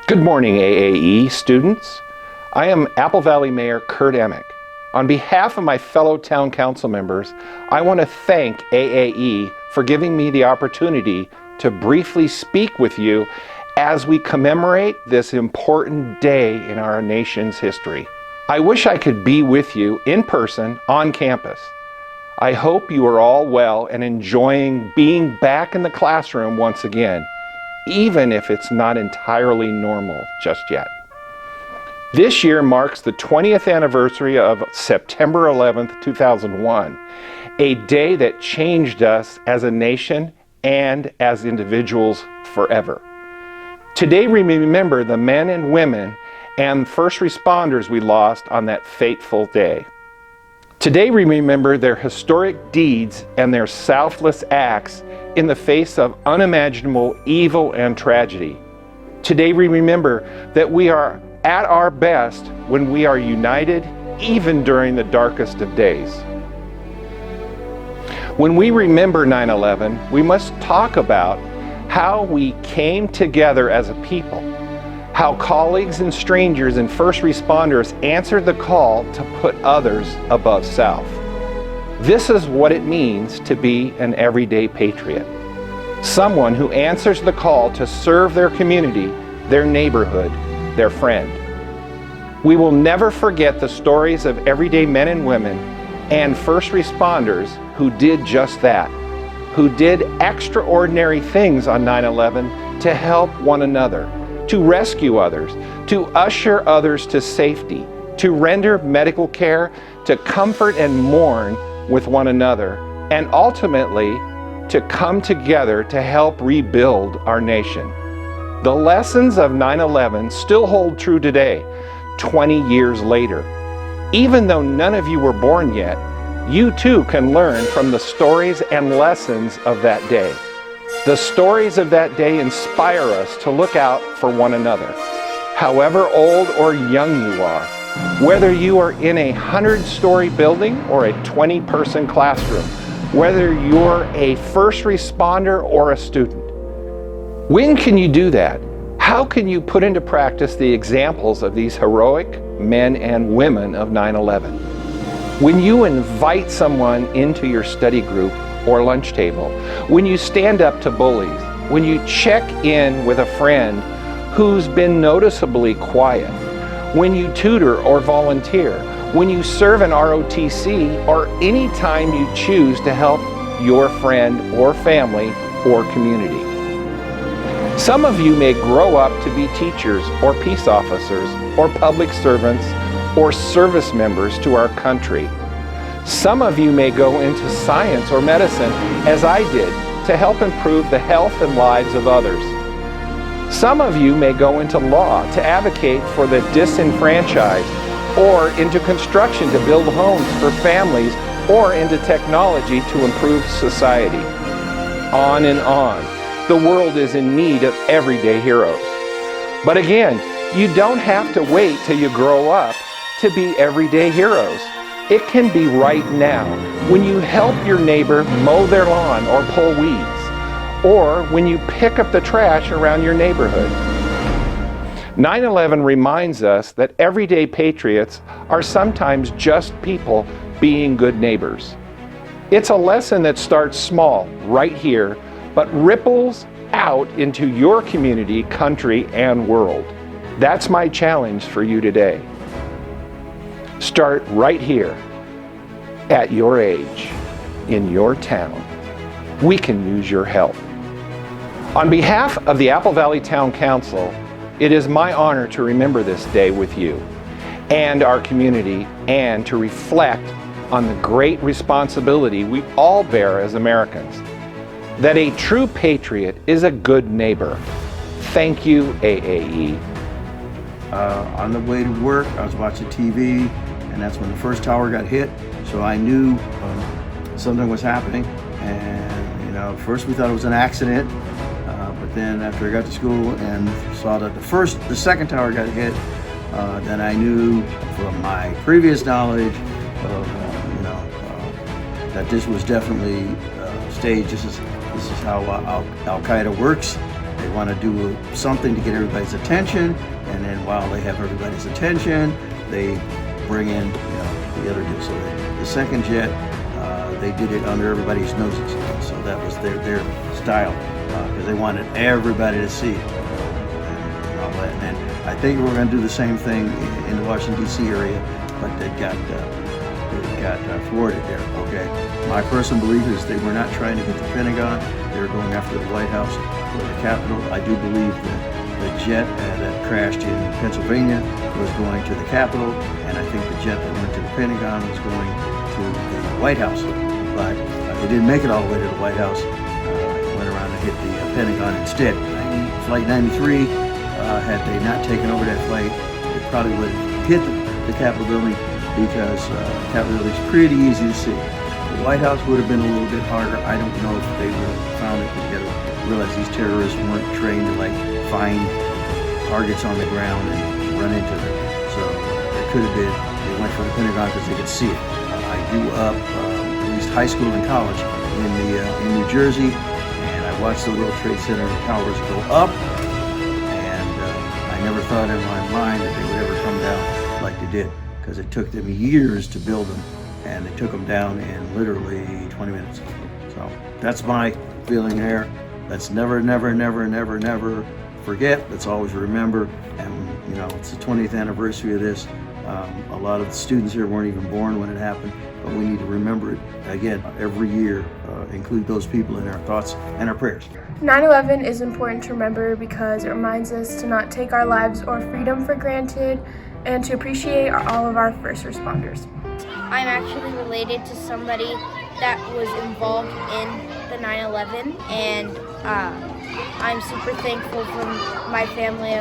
Good morning, AAE students. I am Apple Valley Mayor Kurt Emick. On behalf of my fellow town council members, I want to thank AAE for giving me the opportunity to briefly speak with you as we commemorate this important day in our nation's history. I wish I could be with you in person on campus. I hope you are all well and enjoying being back in the classroom once again, even if it's not entirely normal just yet. This year marks the 20th anniversary of September 11th, 2001, a day that changed us as a nation and as individuals forever. Today we remember the men and women and first responders we lost on that fateful day. Today we remember their historic deeds and their selfless acts in the face of unimaginable evil and tragedy. Today we remember that we are at our best when we are united, even during the darkest of days. When we remember 9/11, we must talk about how we came together as a people, how colleagues and strangers and first responders answered the call to put others above self. This is what it means to be an everyday patriot. Someone who answers the call to serve their community, their neighborhood, their friend. We will never forget the stories of everyday men and women and first responders who did just that, who did extraordinary things on 9/11 to help one another, to rescue others, to usher others to safety, to render medical care, to comfort and mourn with one another, and ultimately to come together to help rebuild our nation. The lessons of 9/11 still hold true today, 20 years later. Even though none of you were born yet, you too can learn from the stories and lessons of that day. The stories of that day inspire us to look out for one another. However old or young you are, whether you are in a 100-story building or a 20-person classroom, whether you're a first responder or a student. When can you do that? How can you put into practice the examples of these heroic men and women of 9/11? When you invite someone into your study group or lunch table, when you stand up to bullies, when you check in with a friend who's been noticeably quiet, when you tutor or volunteer, when you serve an ROTC, or any time you choose to help your friend or family or community. Some of you may grow up to be teachers or peace officers or public servants or service members to our country. Some of you may go into science or medicine, as I did, to help improve the health and lives of others. Some of you may go into law to advocate for the disenfranchised, or into construction to build homes for families, or into technology to improve society. On and on. The world is in need of everyday heroes. But again, you don't have to wait till you grow up to be everyday heroes. It can be right now, when you help your neighbor mow their lawn or pull weeds, or when you pick up the trash around your neighborhood. 9/11 reminds us that everyday patriots are sometimes just people being good neighbors. It's a lesson that starts small, right here, but ripples out into your community, country, and world. That's my challenge for you today. Start right here, at your age, in your town. We can use your help. On behalf of the Apple Valley Town Council, it is my honor to remember this day with you and our community, and to reflect on the great responsibility we all bear as Americans. That a true patriot is a good neighbor. Thank you, AAE. On the way to work, I was watching TV, and that's when the first tower got hit. So I knew something was happening. And first we thought it was an accident, but then after I got to school and saw that the second tower got hit, then I knew from my previous knowledge of that this was definitely staged. This is how Al-Qaeda works, They want to do something to get everybody's attention, and then while they have everybody's attention, they bring in the other deal. So the second jet, they did it under everybody's noses, so that was their style, because they wanted everybody to see it. And all that. And I think we're going to do the same thing in the Washington D.C. area, but they got thwarted there. Okay, my personal belief is they were not trying to get the Pentagon; they were going after the White House or the Capitol. I do believe that the jet that crashed in Pennsylvania was going to the Capitol, and I think the jet that went to the Pentagon was going to the White House. But it didn't make it all the way to the White House. It went around and hit the Pentagon instead. Flight 93, had they not taken over that flight, it probably would have hit the Capitol building, because the Capitol building is pretty easy to see. The White House would have been a little bit harder. I don't know if they would have found it, because you got to realize these terrorists weren't trained to find targets on the ground and run into them. So it could have been they went for the Pentagon because they could see it. I grew up, at least high school and college, in New Jersey, and I watched the World Trade Center towers go up, and I never thought in my mind that they would ever come down like they did, because it took them years to build them, and they took them down in literally 20 minutes. So that's my feeling there. Let's never, never, never, never, never forget. Let's always remember. And it's the 20th anniversary of this. A lot of the students here weren't even born when it happened, but we need to remember it again every year. Include those people in our thoughts and our prayers. 9/11 is important to remember because it reminds us to not take our lives or freedom for granted, and to appreciate all of our first responders. I'm actually related to somebody that was involved in the 9/11, and I'm super thankful for my family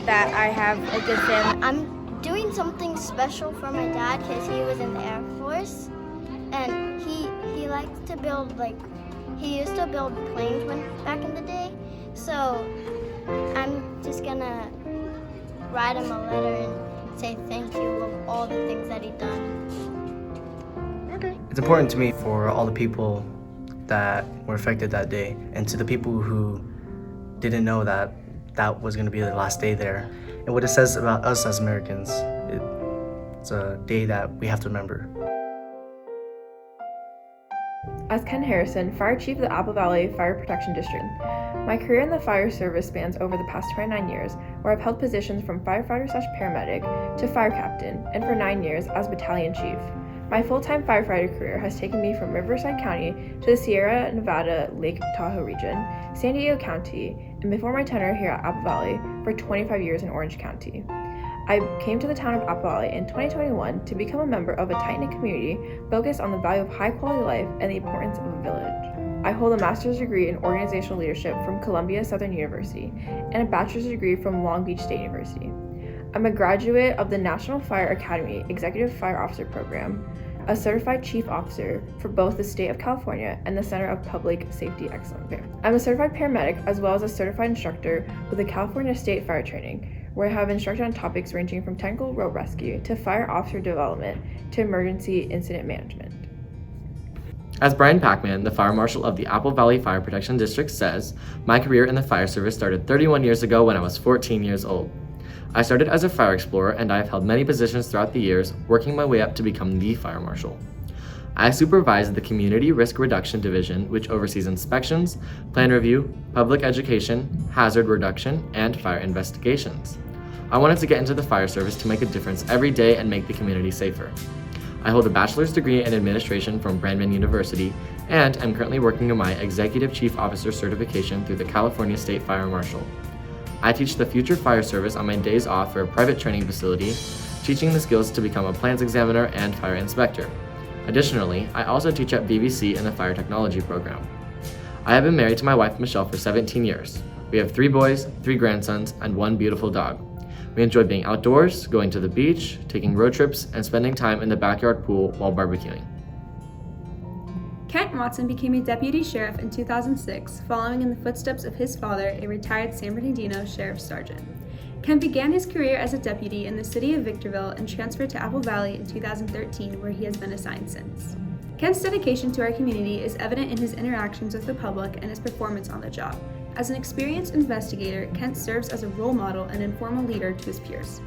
that I have a good family. I'm doing something special for my dad because he was in the Air Force, and he likes to build, he used to build planes back in the day. So I'm just gonna write him a letter and say thank you of all the things that he done. It's important to me for all the people that were affected that day, and to the people who didn't know that was going to be their last day there. And what it says about us as Americans, it's a day that we have to remember. As Ken Harrison, Fire Chief of the Apple Valley Fire Protection District, my career in the fire service spans over the past 29 years, where I've held positions from firefighter/paramedic to fire captain, and for 9 years as battalion chief. My full-time firefighter career has taken me from Riverside County to the Sierra Nevada Lake Tahoe region, San Diego County, and before my tenure here at Apple Valley for 25 years in Orange County. I came to the town of Apple Valley in 2021 to become a member of a tight-knit community focused on the value of high-quality life and the importance of a village. I hold a master's degree in organizational leadership from Columbia Southern University and a bachelor's degree from Long Beach State University. I'm a graduate of the National Fire Academy Executive Fire Officer Program, a certified chief officer for both the State of California and the Center of Public Safety Excellence. I'm a certified paramedic as well as a certified instructor with the California State Fire Training, where I have instructed on topics ranging from technical road rescue to fire officer development to emergency incident management. As Brian Packman, the Fire Marshal of the Apple Valley Fire Protection District says, my career in the fire service started 31 years ago when I was 14 years old. I started as a fire explorer, and I have held many positions throughout the years, working my way up to become the fire marshal. I supervise the Community Risk Reduction Division, which oversees inspections, plan review, public education, hazard reduction, and fire investigations. I wanted to get into the fire service to make a difference every day and make the community safer. I hold a bachelor's degree in administration from Brandman University, and I'm currently working on my Executive Chief Officer certification through the California State Fire Marshal. I teach the future fire service on my days off for a private training facility, teaching the skills to become a plans examiner and fire inspector. Additionally, I also teach at BBC in the fire technology program. I have been married to my wife Michelle for 17 years. We have 3 boys, 3 grandsons, and 1 beautiful dog. We enjoy being outdoors, going to the beach, taking road trips, and spending time in the backyard pool while barbecuing. Kent Watson became a deputy sheriff in 2006, following in the footsteps of his father, a retired San Bernardino sheriff sergeant. Kent began his career as a deputy in the city of Victorville and transferred to Apple Valley in 2013, where he has been assigned since. Kent's dedication to our community is evident in his interactions with the public and his performance on the job. As an experienced investigator, Kent serves as a role model and informal leader to his peers.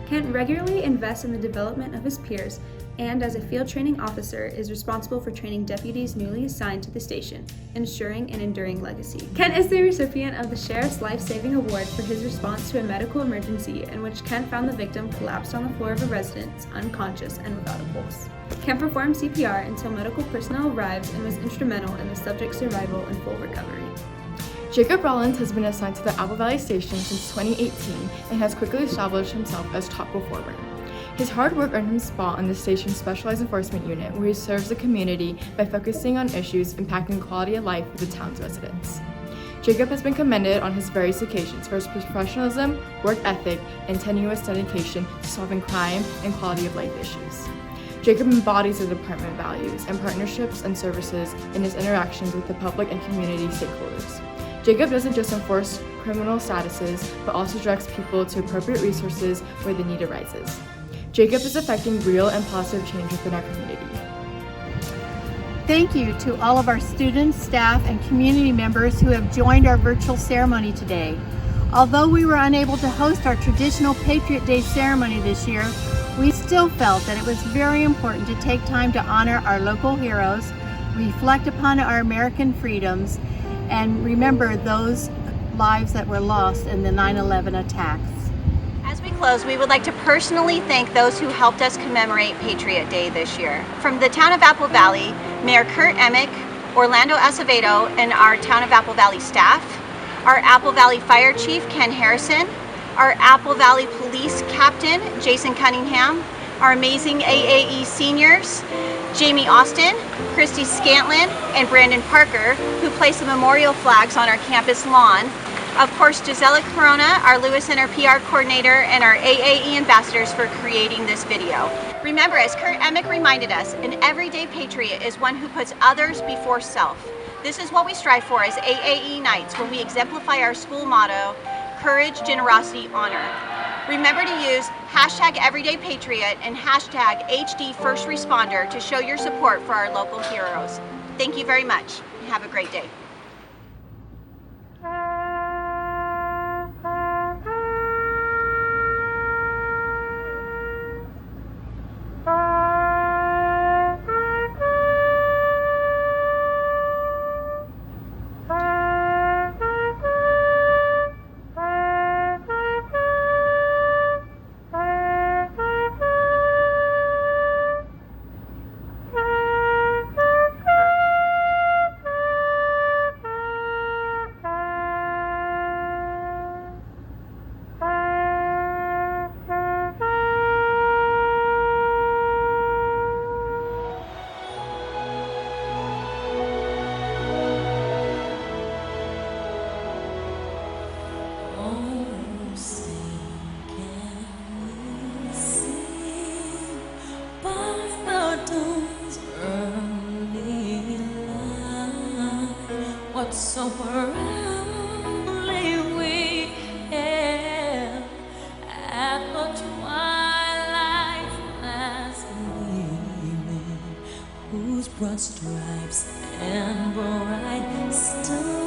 Kent regularly invests in the development of his peers and, as a field training officer, is responsible for training deputies newly assigned to the station, ensuring an enduring legacy. Kent is the recipient of the Sheriff's Life-Saving Award for his response to a medical emergency in which Kent found the victim collapsed on the floor of a residence, unconscious and without a pulse. Kent performed CPR until medical personnel arrived and was instrumental in the subject's survival and full recovery. Jacob Rollins has been assigned to the Apple Valley Station since 2018 and has quickly established himself as top performer. His hard work earned him a spot on the station's Specialized Enforcement Unit, where he serves the community by focusing on issues impacting the quality of life for the town's residents. Jacob has been commended on his various occasions for his professionalism, work ethic, and tenuous dedication to solving crime and quality of life issues. Jacob embodies the department values and partnerships and services in his interactions with the public and community stakeholders. Jacob doesn't just enforce criminal statuses, but also directs people to appropriate resources where the need arises. Jacob is affecting real and positive change within our community. Thank you to all of our students, staff, and community members who have joined our virtual ceremony today. Although we were unable to host our traditional Patriot Day ceremony this year, we still felt that it was very important to take time to honor our local heroes, reflect upon our American freedoms, and remember those lives that were lost in the 9/11 attacks. As we close, we would like to personally thank those who helped us commemorate Patriot Day this year. From the town of Apple Valley, Mayor Kurt Emick, Orlando Acevedo, and our town of Apple Valley staff, our Apple Valley Fire Chief, Ken Harrison, our Apple Valley Police Captain, Jason Cunningham, our amazing AAE seniors, Jamie Austin, Christy Scantlin, and Brandon Parker, who placed the memorial flags on our campus lawn. Of course, Gisela Corona, our Lewis Center PR coordinator, and our AAE ambassadors for creating this video. Remember, as Kurt Emick reminded us, an everyday patriot is one who puts others before self. This is what we strive for as AAE Knights when we exemplify our school motto, courage, generosity, honor. Remember to use #EverydayPatriot and #HD1stResponder to show your support for our local heroes. Thank you very much, and have a great day. So early we hailed at the twilight's last gleaming, whose broad stripes and bright stars